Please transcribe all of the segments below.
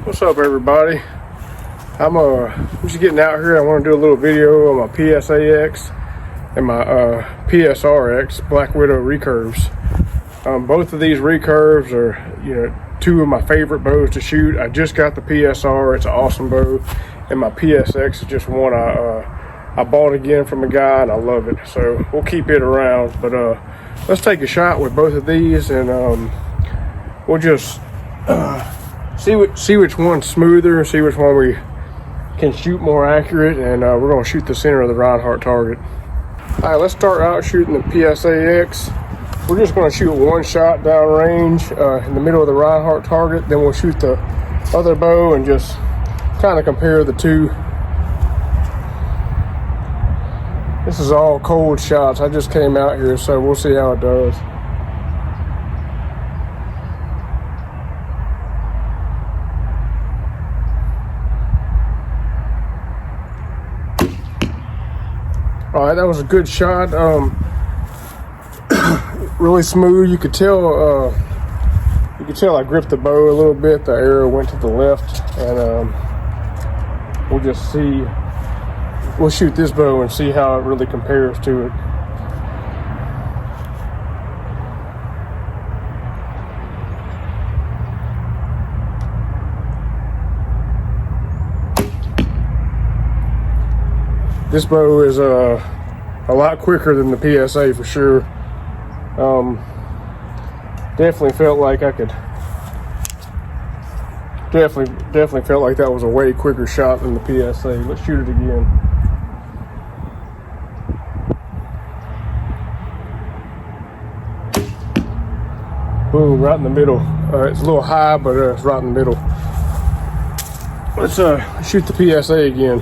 What's up, everybody? I'm just getting out here. I want to do a little video on my PSAX and my PSRX Black Widow Recurves. Both of these recurves are, two of my favorite bows to shoot. I just got the PSR. It's an awesome bow, and my PSX is just one I bought again from a guy, and I love it. So we'll keep it around. But let's take a shot with both of these, and we'll just see which one's smoother, see which one we can shoot more accurate, and we're going to shoot the center of the Reinhardt target. All right, let's start out shooting the PSAX. We're just going to shoot one shot downrange in the middle of the Reinhardt target. Then we'll shoot the other bow and just kind of compare the two. This is all cold shots. I just came out here, so we'll see how it does. All right, that was a good shot. Really smooth. You could tell I gripped the bow a little bit. The arrow went to the left, and we'll shoot this bow and see how it really compares to it. This bow is a lot quicker than the PSA for sure. Definitely felt like I could. Definitely felt like that was a way quicker shot than the PSA. Let's shoot it again. Boom! Right in the middle. It's a little high, but it's right in the middle. Let's shoot the PSA again.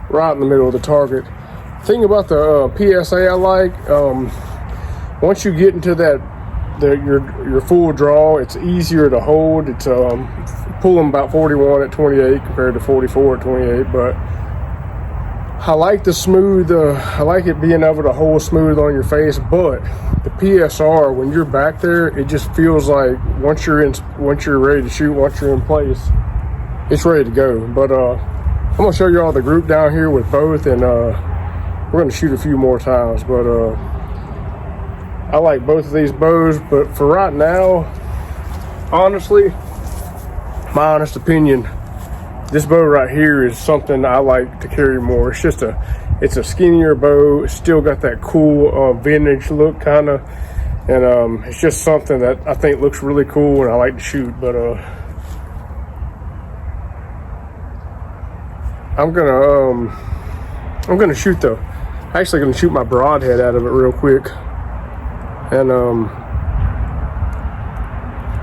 Right in the middle of the target. Thing about the PSA I like, once you get into your full draw, it's easier to hold. It's pulling about 41 at 28 compared to 44 at 28, but I like the smooth. I like it being able to hold smooth on your face. But the PSR, when you're back there, it just feels like once you're ready to shoot, once you're in place, it's ready to go. But I'm gonna show you all the group down here with both, and we're gonna shoot a few more times. But I like both of these bows, but for right now, honestly, my honest opinion, this bow right here is something I like to carry more. It's a skinnier bow. It's still got that cool vintage look kind of, and it's just something that I think looks really cool and I like to shoot. But I'm gonna shoot actually gonna shoot my broadhead out of it real quick, and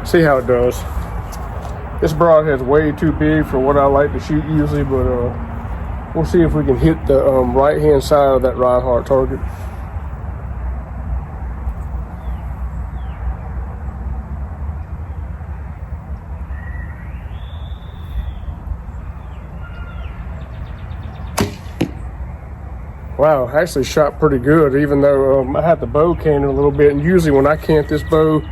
see how it does. This broadhead's way too big for what I like to shoot usually, but we'll see if we can hit the right hand side of that Reinhardt target. Wow, actually shot pretty good, even though I had the bow canted a little bit. And usually when I cant this bow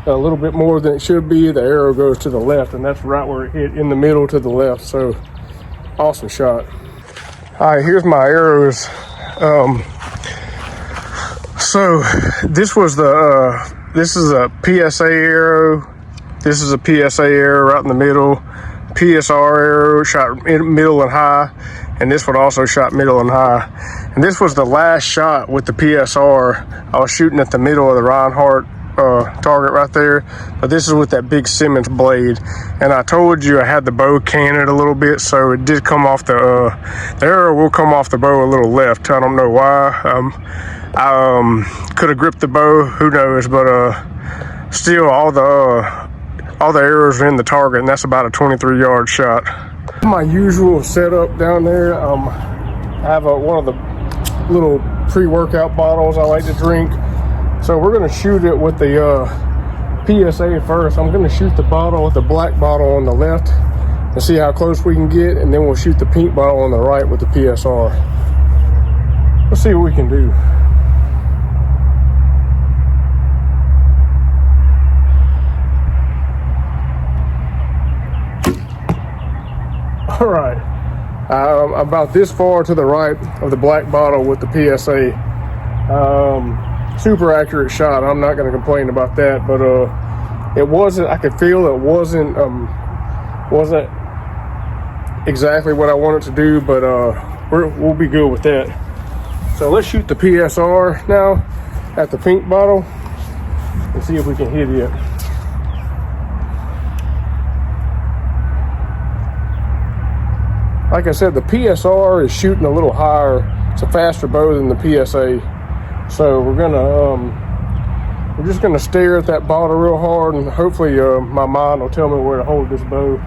a little bit more than it should be, the arrow goes to the left, and that's right where it hit, in the middle to the left. So awesome shot. All right, here's my arrows. So this is a PSA arrow. This is a PSA arrow right in the middle. PSR arrow shot middle and high, and this one also shot middle and high. And this was the last shot with the PSR. I was shooting at the middle of the Reinhardt target right there, but this is with that big Simmons blade. And I told you I had the bow canted a little bit, so it did come off the arrow will come off the bow a little left. I don't know why. I could have gripped the bow, who knows, but still all the arrows are in the target, and that's about a 23-yard shot. My usual setup down there, I have one of the little pre-workout bottles I like to drink. So we're gonna shoot it with the PSA first. I'm gonna shoot the bottle with the black bottle on the left and see how close we can get, and then we'll shoot the pink bottle on the right with the PSR. Let's see what we can do. All right, about this far to the right of the black bottle with the PSA. Super accurate shot. I'm not going to complain about that, but it wasn't. I could feel it wasn't exactly what I wanted to do, but we'll be good with that. So let's shoot the PSR now at the pink bottle and see if we can hit it. Like I said, the PSR is shooting a little higher. It's a faster bow than the PSA. So we're just gonna stare at that bottle real hard, and hopefully my mind will tell me where to hold this bow.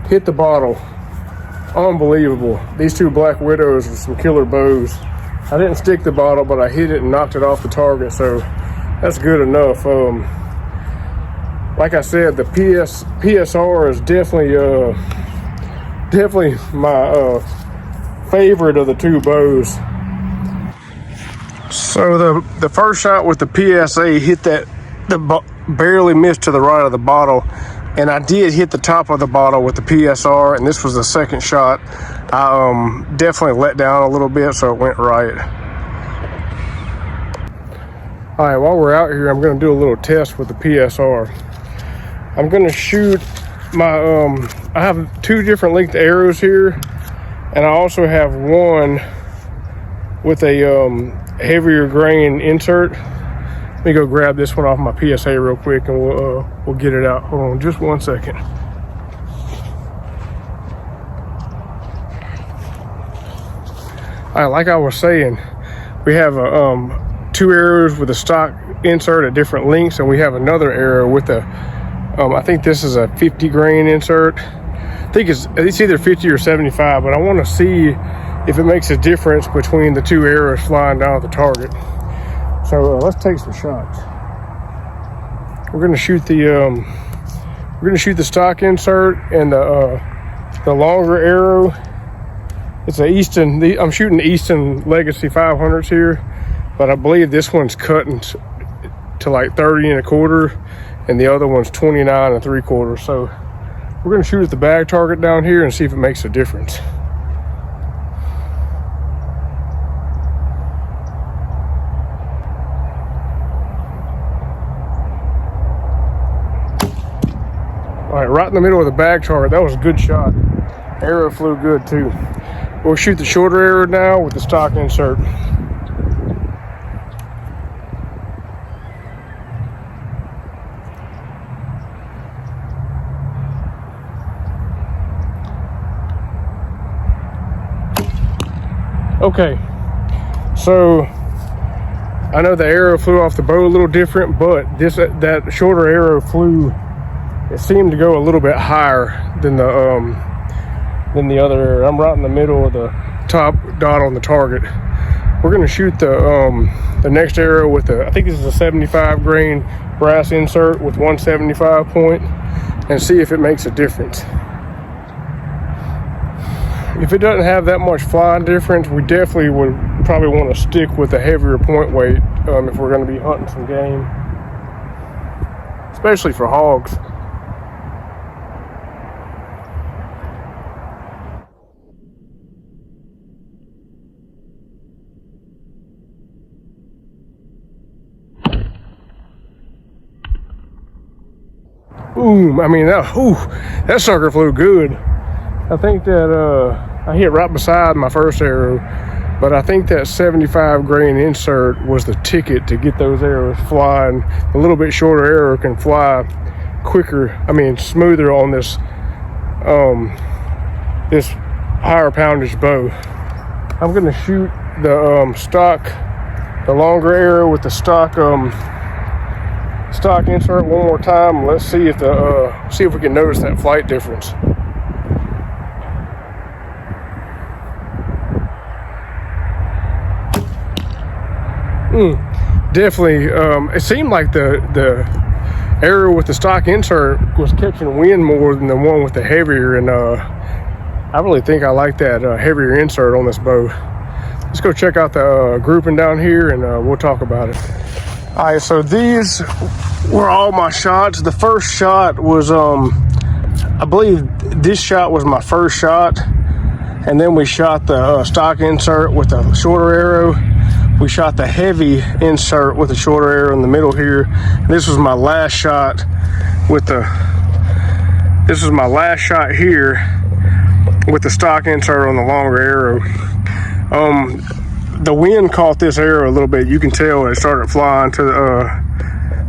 Hit the bottle. Unbelievable. These two Black Widows are some killer bows. I didn't stick the bottle, but I hit it and knocked it off the target, so that's good enough. Like I said, the PSR is definitely my favorite of the two bows. So the first shot with the PSA hit barely missed to the right of the bottle, and I did hit the top of the bottle with the PSR, and this was the second shot. I definitely let down a little bit, so it went right. All right, while we're out here, I'm going to do a little test with the PSR. I'm going to shoot my, I have two different length arrows here, and I also have one with a heavier grain insert. Let me go grab this one off my PSA real quick, and we'll get it out. Hold on just 1 second. All right, like I was saying, we have two arrows with a stock insert at different lengths, and we have another arrow with a I think this is a 50 grain insert. I think it's either 50 or 75, but I want to see if it makes a difference between the two arrows flying down at the target. So let's take some shots. We're going to shoot the stock insert and the longer arrow. It's a Easton. I'm shooting the Easton Legacy 500s here, but I believe this one's cutting to like 30 1/4, and the other one's 29 3/4. So we're going to shoot at the bag target down here and see if it makes a difference. All right, right in the middle of the bag target. That was a good shot. Arrow flew good too. We'll shoot the shorter arrow now with the stock insert. Okay, so I know the arrow flew off the bow a little different, but that shorter arrow flew. It seemed to go a little bit higher than the other arrow. I'm right in the middle of the top dot on the target. We're going to shoot the next arrow with I think this is a 75 grain brass insert with 175 point, and see if it makes a difference. If it doesn't have that much flying difference, we definitely would probably want to stick with a heavier point weight if we're going to be hunting some game, especially for hogs. Boom! I mean, that sucker flew good. I think that I hit right beside my first arrow, but I think that 75 grain insert was the ticket to get those arrows flying. A little bit shorter arrow can fly quicker, smoother on this this higher poundage bow. I'm going to shoot the longer arrow with the stock insert one more time. Let's see if we can notice that flight difference. Definitely. It seemed like the arrow with the stock insert was catching wind more than the one with the heavier, and I really think I like that heavier insert on this bow. Let's go check out the grouping down here, and we'll talk about it. All right, so these were all my shots. The first shot was, I believe this shot was my first shot, and then we shot the stock insert with a shorter arrow. We shot the heavy insert with a shorter arrow in the middle here. This was my last shot with this was my last shot here with the stock insert on the longer arrow. The wind caught this arrow a little bit. You can tell it started flying to the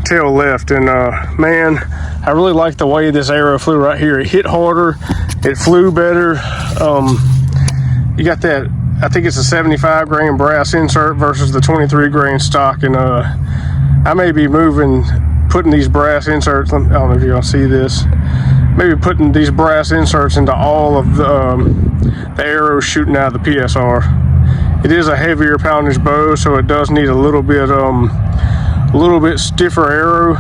tail left, and man, I really like the way this arrow flew right here. It hit harder, it flew better. You got that, I think it's a 75 grain brass insert versus the 23 grain stock, and I may be putting these brass inserts, I don't know if you're gonna see this, maybe putting these brass inserts into all of the arrows shooting out of the PSR. It is a heavier poundage bow, so it does need a little bit stiffer arrow,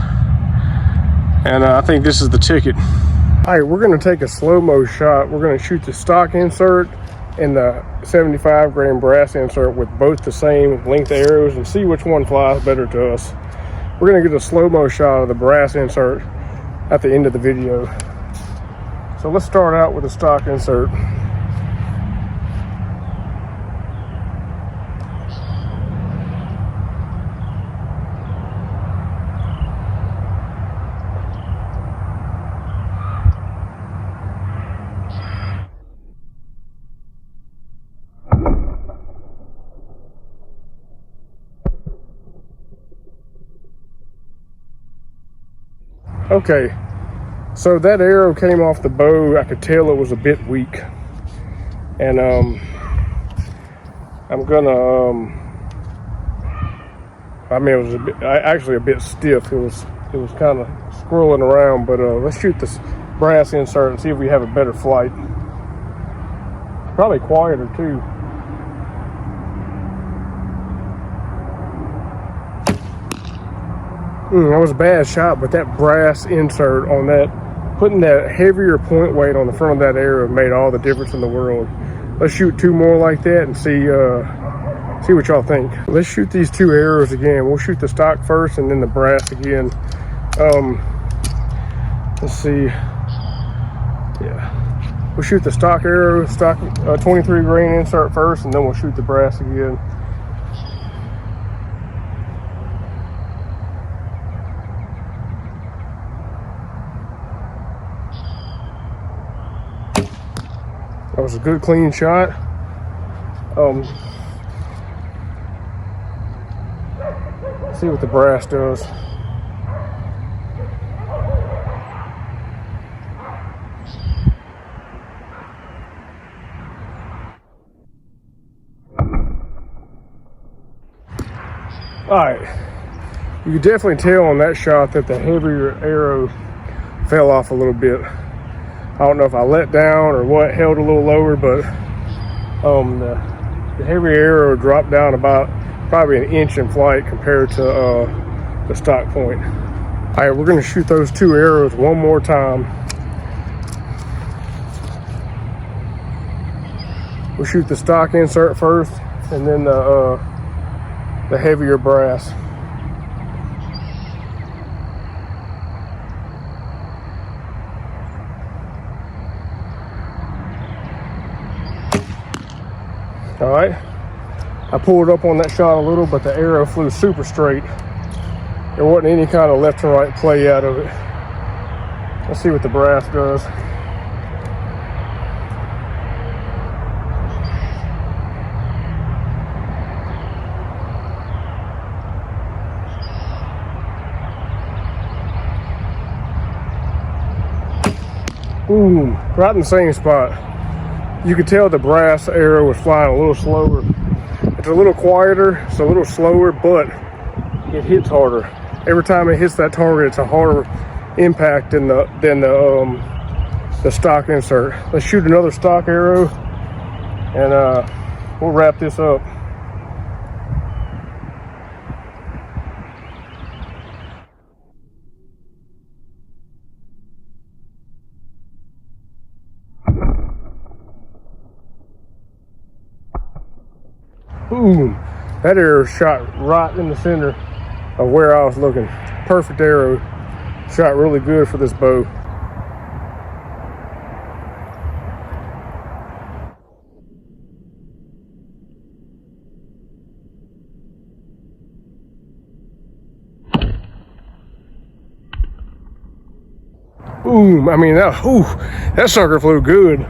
and I think this is the ticket. All right, we're gonna take a slow-mo shot. We're gonna shoot the stock insert and the 75 grain brass insert with both the same length arrows and see which one flies better to us. We're gonna get a slow-mo shot of the brass insert at the end of the video. So let's start out with the stock insert. Okay, so that arrow came off the bow. I could tell it was a bit weak, and I'm gonna I mean, it was actually a bit stiff. It was kind of swirling around, but let's shoot this brass insert and see if we have a better flight. Probably quieter too. That was a bad shot, but that brass insert on that, putting that heavier point weight on the front of that arrow made all the difference in the world. Let's shoot two more like that and see what y'all think. Let's shoot these two arrows again. We'll shoot the stock first and then the brass again. Let's see. Yeah, we'll shoot the stock arrow, stock 23 grain insert first, and then we'll shoot the brass again. That was a good clean shot. See what the brass does. All right, you can definitely tell on that shot that the heavier arrow fell off a little bit. I don't know if I let down or what, held a little lower, but the heavier arrow dropped down about probably an inch in flight compared to the stock point. All right, we're gonna shoot those two arrows one more time. We'll shoot the stock insert first and then the heavier brass. All right, I pulled up on that shot a little, but the arrow flew super straight. There wasn't any kind of left and right play out of it. Let's see what the brass does. Ooh, right in the same spot. You could tell the brass arrow was flying a little slower. It's a little quieter, it's a little slower, but it hits harder. Every time it hits that target, it's a harder impact than the stock insert. Let's shoot another stock arrow, and we'll wrap this up. Boom. That arrow shot right in the center of where I was looking. Perfect arrow. Shot really good for this bow. Boom. I mean, that sucker flew good.